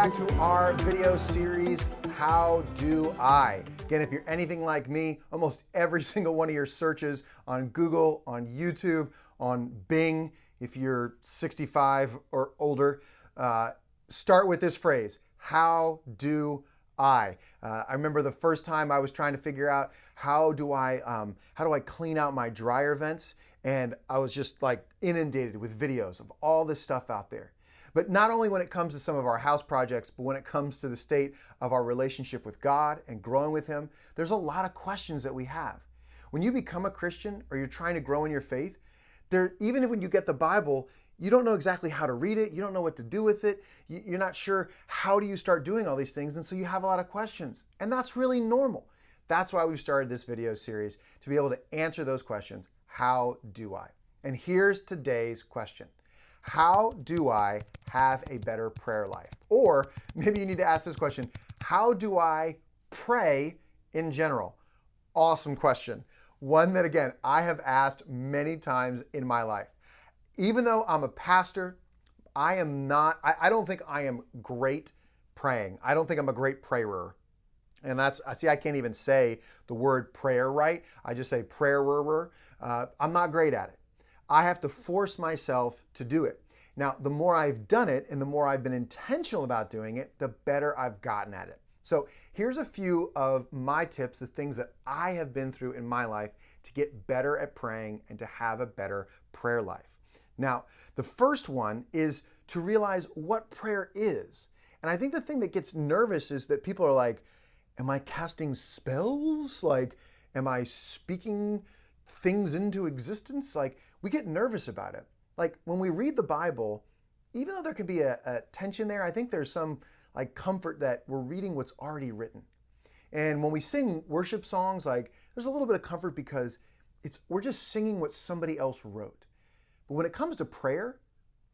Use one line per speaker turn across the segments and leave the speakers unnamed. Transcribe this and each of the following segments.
back to our video series, How Do I? Again, if you're anything like me, almost every single one of your searches on Google, on YouTube, on Bing, if you're 65 or older, start with this phrase, how do I? I remember the first time I was trying to figure out how do I clean out my dryer vents, and I was just like inundated with videos of all this stuff out there. But not only when it comes to some of our house projects, but when it comes to the state of our relationship with God and growing with Him, there's a lot of questions that we have. When you become a Christian or you're trying to grow in your faith, even when you get the Bible, you don't know exactly how to read it. You don't know what to do with it. You're not sure how do you start doing all these things. And so you have a lot of questions. And that's really normal. That's why we've started this video series, to be able to answer those questions. How do I? And here's today's question. How do I have a better prayer life? Or maybe you need to ask this question, how do I pray in general? Awesome question. One that, again, I have asked many times in my life. Even though I'm a pastor, I don't think I am great praying. I don't think I'm a great prayer. And I can't even say the word prayer right. I just say prayer. I'm not great at it. I have to force myself to do it. Now, the more I've done it and the more I've been intentional about doing it, the better I've gotten at it. So here's a few of my tips, the things that I have been through in my life to get better at praying and to have a better prayer life. Now, the first one is to realize what prayer is. And I think the thing that gets nervous is that people are like, am I casting spells? Like, am I speaking things into existence? Like, we get nervous about it. Like, when we read the Bible, even though there can be a tension there, I think there's some like comfort that we're reading what's already written. And when we sing worship songs, like, there's a little bit of comfort because we're just singing what somebody else wrote. But when it comes to prayer,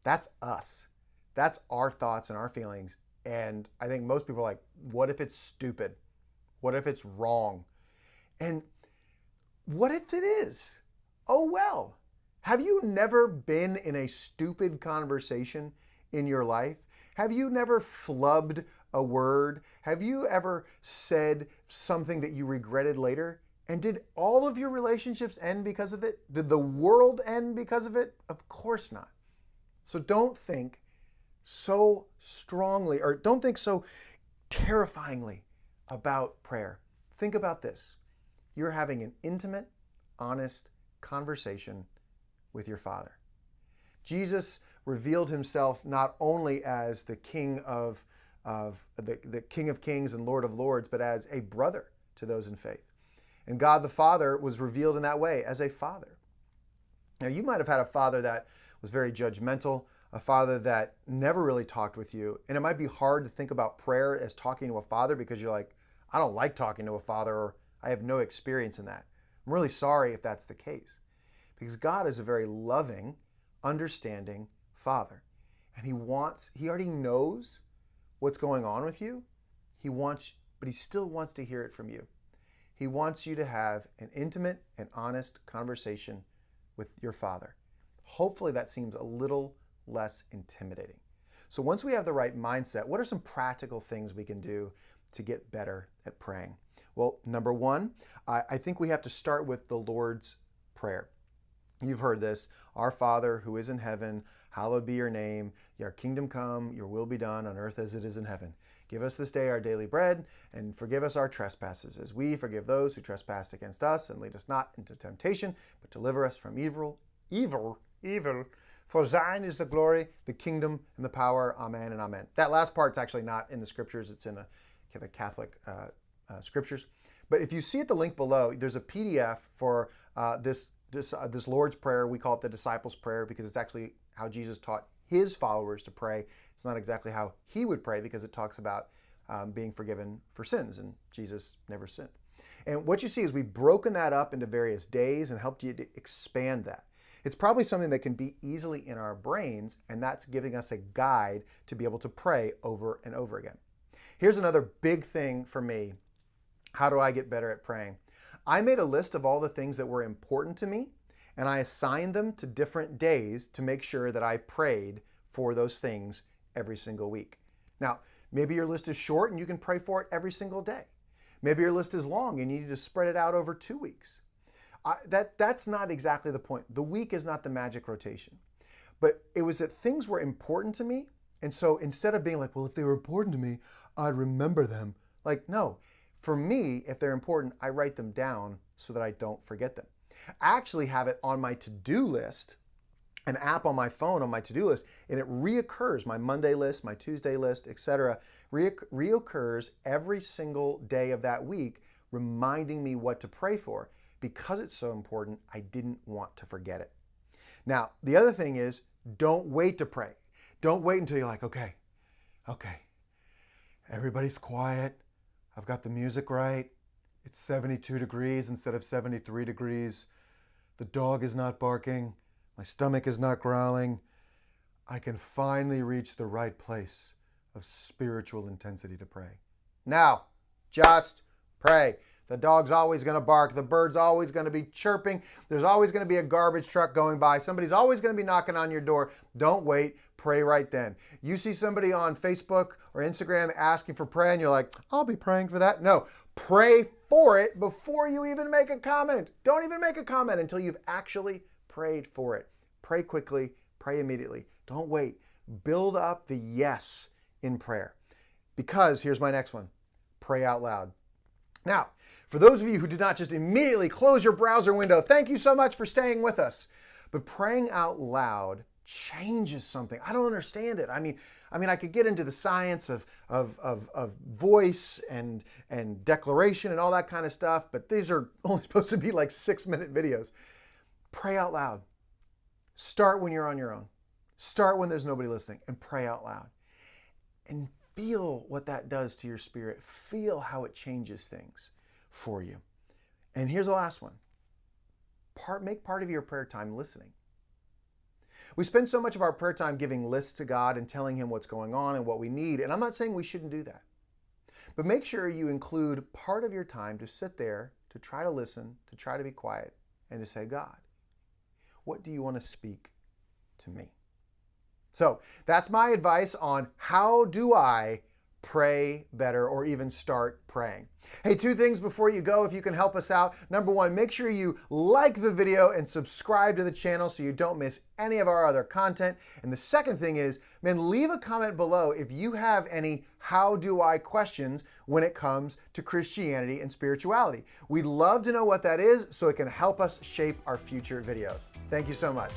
that's us. That's our thoughts and our feelings. And I think most people are like, what if it's stupid? What if it's wrong? And what if it is? Oh, well. Have you never been in a stupid conversation in your life? Have you never flubbed a word? Have you ever said something that you regretted later? And did all of your relationships end because of it? Did the world end because of it? Of course not. So don't think so strongly, or don't think so terrifyingly about prayer. Think about this. You're having an intimate, honest conversation with your Father. Jesus revealed Himself not only as the King of the King of Kings and Lord of Lords, but as a brother to those in faith. And God the Father was revealed in that way as a father. Now, you might have had a father that was very judgmental, a father that never really talked with you, and it might be hard to think about prayer as talking to a father because you're like, I don't like talking to a father, or I have no experience in that. I'm really sorry if that's the case. Because God is a very loving, understanding Father. And He already knows what's going on with you. But He still wants to hear it from you. He wants you to have an intimate and honest conversation with your Father. Hopefully that seems a little less intimidating. So once we have the right mindset, what are some practical things we can do to get better at praying? Well, number one, I think we have to start with the Lord's Prayer. You've heard this. Our Father who is in heaven, hallowed be your name. Your kingdom come, your will be done on earth as it is in heaven. Give us this day our daily bread, and forgive us our trespasses, as we forgive those who trespass against us. And lead us not into temptation, but deliver us from evil. For thine is the glory, the kingdom, and the power. Amen and amen. That last part's actually not in the scriptures. It's in the Catholic scriptures. But if you see at the link below, there's a PDF for this Lord's Prayer. We call it the Disciples' Prayer because it's actually how Jesus taught His followers to pray. It's not exactly how He would pray because it talks about being forgiven for sins, and Jesus never sinned. And what you see is we've broken that up into various days and helped you to expand that. It's probably something that can be easily in our brains, and that's giving us a guide to be able to pray over and over again. Here's another big thing for me. How do I get better at praying? I made a list of all the things that were important to me, and I assigned them to different days to make sure that I prayed for those things every single week. Now, Maybe your list is short and you can pray for it every single day. Maybe your list is long and you need to spread it out over 2 weeks. That's not exactly the point. The week is not the magic rotation. But it was that things were important to me. And so instead of being like, well, if they were important to me, I'd remember them. Like, no. For me, if they're important, I write them down so that I don't forget them. I actually have it on my to-do list, an app on my phone on my to-do list, and it reoccurs. My Monday list, my Tuesday list, etc., reoccurs every single day of that week, reminding me what to pray for. Because it's so important, I didn't want to forget it. Now, the other thing is, don't wait to pray. Don't wait until you're like, okay, everybody's quiet. I've got the music right. It's 72 degrees instead of 73 degrees. The dog is not barking. My stomach is not growling. I can finally reach the right place of spiritual intensity to pray. Now, just pray. The dog's always going to bark. The bird's always going to be chirping. There's always going to be a garbage truck going by. Somebody's always going to be knocking on your door. Don't wait. Pray right then. You see somebody on Facebook or Instagram asking for prayer and you're like, I'll be praying for that. No, pray for it before you even make a comment. Don't even make a comment until you've actually prayed for it. Pray quickly. Pray immediately. Don't wait. Build up the yes in prayer. Because here's my next one. Pray out loud. Now, for those of you who did not just immediately close your browser window, thank you so much for staying with us. But praying out loud changes something. I don't understand it. I mean, I could get into the science of voice and declaration and all that kind of stuff, but these are only supposed to be like 6-minute videos. Pray out loud. Start when you're on your own. Start when there's nobody listening and pray out loud. And feel what that does to your spirit. Feel how it changes things for you. And here's the last one. Make part of your prayer time listening. We spend so much of our prayer time giving lists to God and telling Him what's going on and what we need. And I'm not saying we shouldn't do that. But make sure you include part of your time to sit there, to try to listen, to try to be quiet, and to say, God, what do you want to speak to me? So that's my advice on how do I pray better or even start praying. Hey, 2 things before you go if you can help us out. Number 1, make sure you like the video and subscribe to the channel so you don't miss any of our other content. And the second thing is, man, leave a comment below if you have any how do I questions when it comes to Christianity and spirituality. We'd love to know what that is so it can help us shape our future videos. Thank you so much.